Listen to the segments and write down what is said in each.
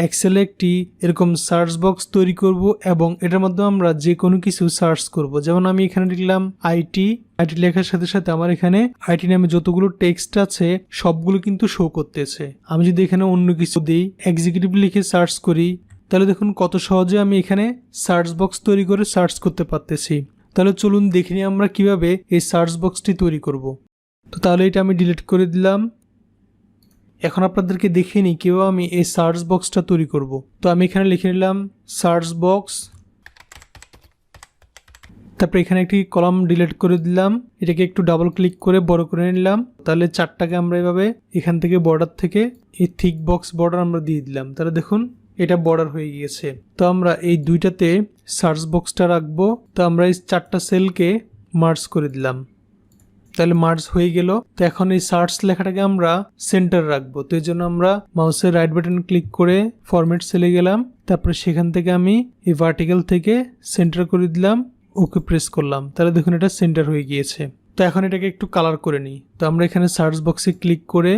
এক্সেলে একটি এরকম search box তৈরি করব এবং এটার মধ্যে আমরা যে কোনো কিছু সার্চ করব। যেমন আমি এখানে লিখলাম আইটি লেখার সাথে সাথে আমার এখানে আইটি নামে যতগুলো টেক্সট আছে সবগুলো কিন্তু শো করতেছে। আমি যদি এখানে অন্য কিছু দিই, এক্সিকিউটিভ লিখে সার্চ করি, তাহলে দেখুন কত সহজে আমি এখানে সার্চ বক্স তৈরি করে সার্চ করতে পারতেছি। তাহলে চলুন দেখে নিই আমরা কিভাবে এই সার্চ বক্সটি তৈরি করব। তো তাহলে এটা আমি ডিলিট করে দিলাম। এখন আপনাদেরকে দেখিয়ে নিই কিভাবে আমি এই সার্চ বক্সটা তৈরি করব। তো আমি এখানে লিখে নিলাম সার্চ বক্স, তারপর এখানে একটি কলাম ডিলিট করে দিলাম, এটাকে একটু ডাবল ক্লিক করে বড় করে নিলাম। তাহলে চারটাকে আমরা এভাবে এখান থেকে বর্ডার থেকে এই থিক বক্স বর্ডার আমরা দিয়ে দিলাম। তাহলে দেখুন এটা বর্ডার হয়ে গিয়েছে। তো আমরা এই দুইটাতে সার্চ বক্সটা রাখবো। তো আমরা এই চারটা সেলকে মার্জ করে দিলাম, তাহলে মার্জ হয়ে গেল। তো এখন এই সার্চ লেখাটাকে আমরা সেন্টার রাখবো। তো এই জন্য আমরা মাউসের রাইট বাটন ক্লিক করে ফরম্যাট সেলে গেলাম, তারপরে সেখান থেকে আমি এই ভার্টিক্যাল থেকে সেন্টার করে দিলাম, ওকে প্রেস করলাম। তাহলে দেখুন এটা সেন্টার হয়ে গিয়েছে। তো এখন এটাকে একটু কালার করে নিই। তো আমরা এখানে সার্চ বক্সে ক্লিক করে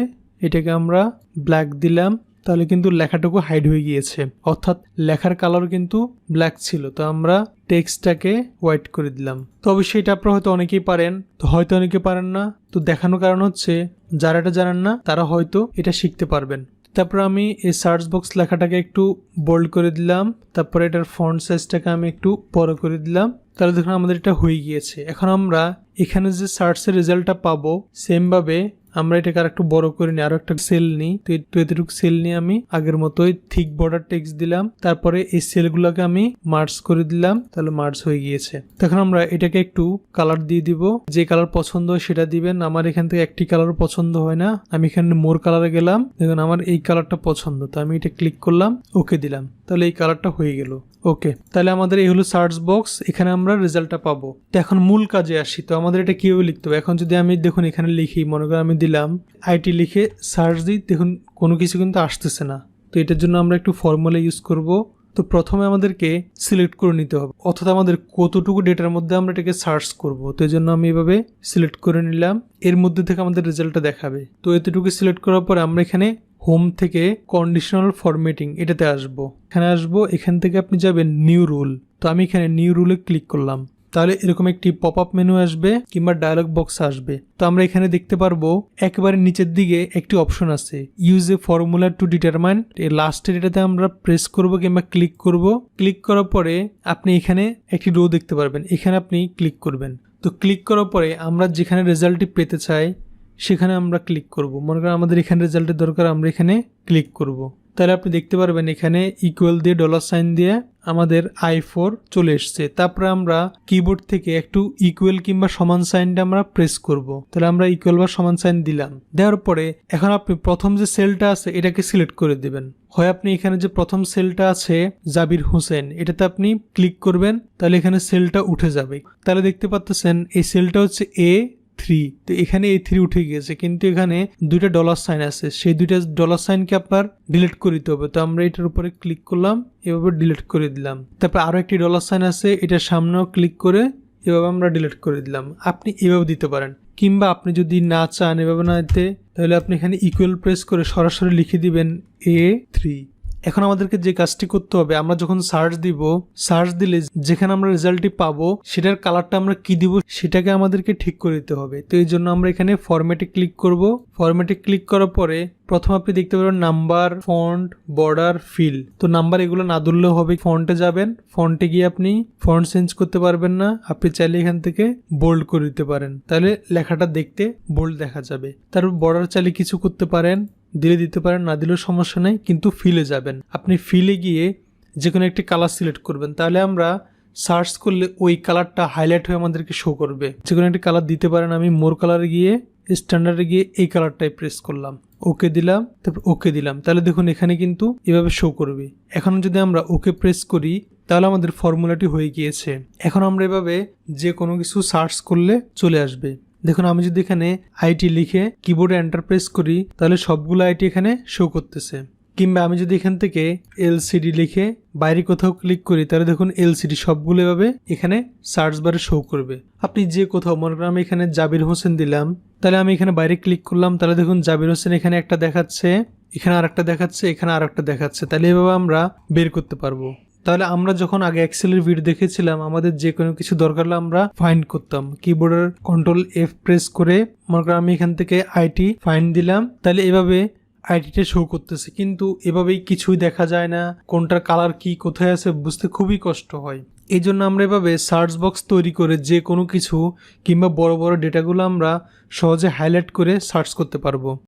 এটাকে আমরা ব্ল্যাক দিলাম, তাহলে কিন্তু লেখাটুকু হাইড হয়ে গিয়েছে, অর্থাৎ লেখার কালার কিন্তু ব্ল্যাক ছিল। তো আমরা টেক্সটটাকে হোয়াইট করে দিলাম। তো অবশ্যই এটা আপনারা হয়তো অনেকেই পারেন, তো হয়তো অনেকে পারেন না। তো দেখানোর কারণ হচ্ছে যারা এটা জানেন না তারা হয়তো এটা শিখতে পারবেন। তারপর আমি এই সার্চ বক্স লেখাটাকে একটু বোল্ড করে দিলাম, তারপরে এটার ফন্ট সাইজটাকে আমি একটু বড় করে দিলাম। তাহলে দেখুন আমাদের এটা হয়ে গিয়েছে। এখন আমরা এখানে যে সার্চের রেজাল্টটা পাবো সেম ভাবে আমরা এটাকে আর একটু বড় করে নিই, আরো একটা সেল নিই। তো এতটুকু সেল নিয়ে আমি আগের মতোই থিক বর্ডার টেক্সট দিলাম, তারপরে এই সেলগুলোকে আমি মার্জ করে দিলাম। তাহলে মার্জ হয়ে গিয়েছে। তখন আমরা এটাকে একটু কালার দিয়ে দিব, যে কালার পছন্দ হয় সেটা দিবেন। আমার এখান থেকে একটি কালার পছন্দ হয় না, আমি এখানে মোর কালারে গেলাম, দেখুন আমার এই কালারটা পছন্দ। তো আমি এটা ক্লিক করলাম, ওকে দিলাম, তাহলে এই কালারটা হয়ে গেল। ওকে, তাহলে আমাদের এই হলো সার্চ বক্স, এখানে আমরা রেজাল্টটা পাবো। তো এখন মূল কাজে আসি। তো আমাদের এটা কিভাবে লিখতে হবে? এখন যদি আমি দেখুন এখানে লিখি, মনে করেন আমি দিলাম আইটি লিখে সার্চ দিই, দেখুন কোনো কিছু কিন্তু আসতেছে না। তো এটার জন্য আমরা একটু ফর্মুলা ইউজ করব। তো প্রথমে আমাদেরকে সিলেক্ট করে নিতে হবে, অর্থাৎ আমাদের কতটুকু ডেটার মধ্যে আমরা এটাকে সার্চ করব। তো এই জন্য আমি এভাবে সিলেক্ট করে নিলাম, এর মধ্যে থেকে আমাদের রেজাল্টটা দেখাবে। তো এতটুকু সিলেক্ট করার পরে আমরা এখানে হোম থেকে কন্ডিশনাল ফরম্যাটিং এটাতে আসবো। এখানে আসবো, এখান থেকে আপনি যাবেন নিউ রুল। তো আমি এখানে নিউ রুলে ক্লিক করলাম, তাহলে এরকম একটি পপ আপ মেনু আসবে কিংবা ডায়লগ বক্স আসবে। তো আমরা এখানে দেখতে পারবো একেবারে নিচের দিকে একটি অপশন আছে use a formula to determine. এই লাস্টের এটাতে আমরা প্রেস করব কিংবা ক্লিক করব। ক্লিক করার পরে আপনি এখানে একটি রো দেখতে পারবেন, এখানে আপনি ক্লিক করবেন। তো ক্লিক করার পরে আমরা যেখানে রেজাল্টটি পেতে চাই সেখানে আমরা ক্লিক করব। মনে করেন আমাদের এখানে রেজাল্টের দরকার, আমরা এখানে ক্লিক করব। তাহলে আপনি দেখতে পারবেন এখানে ইকুয়াল দিয়ে ডলার সাইন দিয়ে আমাদের i4 চলে এসছে। তারপরে আমরা কিবোর্ড থেকে একটু ইকুয়াল কিংবা সমান সাইনটা আমরা প্রেস করব। তাহলে আমরা ইকুয়াল বা সমান সাইন দিলাম, দেওয়ার পরে এখন আপনি প্রথম যে সেলটা আছে এটাকে সিলেক্ট করে দিবেন। হয় আপনি এখানে যে প্রথম সেলটা আছে জাবির হোসেন, এটাতে আপনি ক্লিক করবেন, তাহলে এখানে সেলটা উঠে যাবে। তাহলে দেখতে পাচ্ছেন এই সেলটা হচ্ছে A3। তো এখানে A3 উঠে গিয়েছে, কিন্তু এখানে দুইটা ডলার সাইন আছে, সেই দুইটা ডলার সাইনকে আপনার ডিলিট করে দিতে হবে। তো আমরা এটার উপরে ক্লিক করলাম, এভাবে ডিলিট করে দিলাম। তারপর আরো একটি ডলার সাইন আছে, এটার সামনেও ক্লিক করে এভাবে আমরা ডিলিট করে দিলাম। আপনি এভাবে দিতে পারেন, কিংবা আপনি যদি না চান এভাবে না দিতে, তাহলে আপনি এখানে ইকুয়াল প্রেস করে সরাসরি লিখে দিবেন A3। এখন আমাদেরকে যে কাজটি করতে হবে, আমরা যখন সার্চ দিব, সার্চ দিলে যেখানে আমরা রেজাল্টটি পাবো সেটার কালারটা আমরা কি দিব সেটাকে আমাদেরকে ঠিক করে দিতে হবে। তো এই জন্য আমরা এখানে ফরম্যাটে ক্লিক করব। ফরম্যাটে ক্লিক করার পরে প্রথম আপনি দেখতে পাবেন নাম্বার, ফন্ট, বর্ডার, ফিল। তো নাম্বার এগুলো না ধরলেও হবে, ফন্টে যাবেন, ফন্টে গিয়ে আপনি ফন্ট চেঞ্জ করতে পারবেন না, আপনি চাইলে এখান থেকে বোল্ড করে দিতে পারেন, তাহলে লেখাটা দেখতে বোল্ড দেখা যাবে। তারপর বর্ডার চাইলে কিছু করতে পারেন, দিলে দিতে পারেন, না দিলেও সমস্যা নেই, কিন্তু ফিলে যাবেন। আপনি ফিলে গিয়ে যে কোনো একটি কালার সিলেক্ট করবেন, তাহলে আমরা সার্চ করলে ওই কালারটা হাইলাইট হয়ে আমাদেরকে শো করবে। যে কোনো একটি কালার দিতে পারেন। আমি মোর কালারে গিয়ে স্ট্যান্ডার্ডে গিয়ে এই কালারটাই প্রেস করলাম, ওকে দিলাম, তারপর ওকে দিলাম। তাহলে দেখুন এখানে কিন্তু এভাবে শো করবে। এখন যদি আমরা ওকে প্রেস করি তাহলে আমাদের ফর্মুলাটি হয়ে গিয়েছে। এখন আমরা এভাবে যে কোনো কিছু সার্চ করলে চলে আসবে। দেখুন আমি যদি এখানে আইটি লিখে কিবোর্ডে এন্টার প্রেস করি তাহলে সবগুলো আইটি এখানে শো করতেছে। কিংবা আমি যদি এখান থেকে এলসিডি লিখে বাইরে কোথাও ক্লিক করি তাহলে দেখুন এলসিডি সবগুলো এভাবে এখানে সার্চ বারে শো করবে। আপনি যে কোথাও, মনে করেন আমি এখানে জাবির হোসেন দিলাম, তাহলে আমি এখানে বাইরে ক্লিক করলাম, তাহলে দেখুন জাবির হোসেন এখানে একটা দেখাচ্ছে, এখানে আরেকটা দেখাচ্ছে, এখানে আরেকটা দেখাচ্ছে, তাহলে এভাবে আমরা বের করতে পারবো। তাহলে আমরা যখন আগে এক্সেলের ভিডিও দেখেছিলাম, আমাদের যে কোনো কিছু দরকার হলে আমরা ফাইন্ড করতাম কিবোর্ডের কন্ট্রোল F প্রেস করে। মনে করেন আমি এখান থেকে আইটি ফাইন্ড দিলাম, তাহলে এভাবে আইডিটা শো করতেছে, কিন্তু এভাবেই কিছুই দেখা যায় না, কোনটার কালার কি কোথায় আছে বুঝতে খুবই কষ্ট হয়। এই জন্য আমরা এভাবে সার্চ বক্স তৈরি করে যে কোনো কিছু কিংবা বড় বড় ডেটাগুলো আমরা সহজে হাইলাইট করে সার্চ করতে পারবো।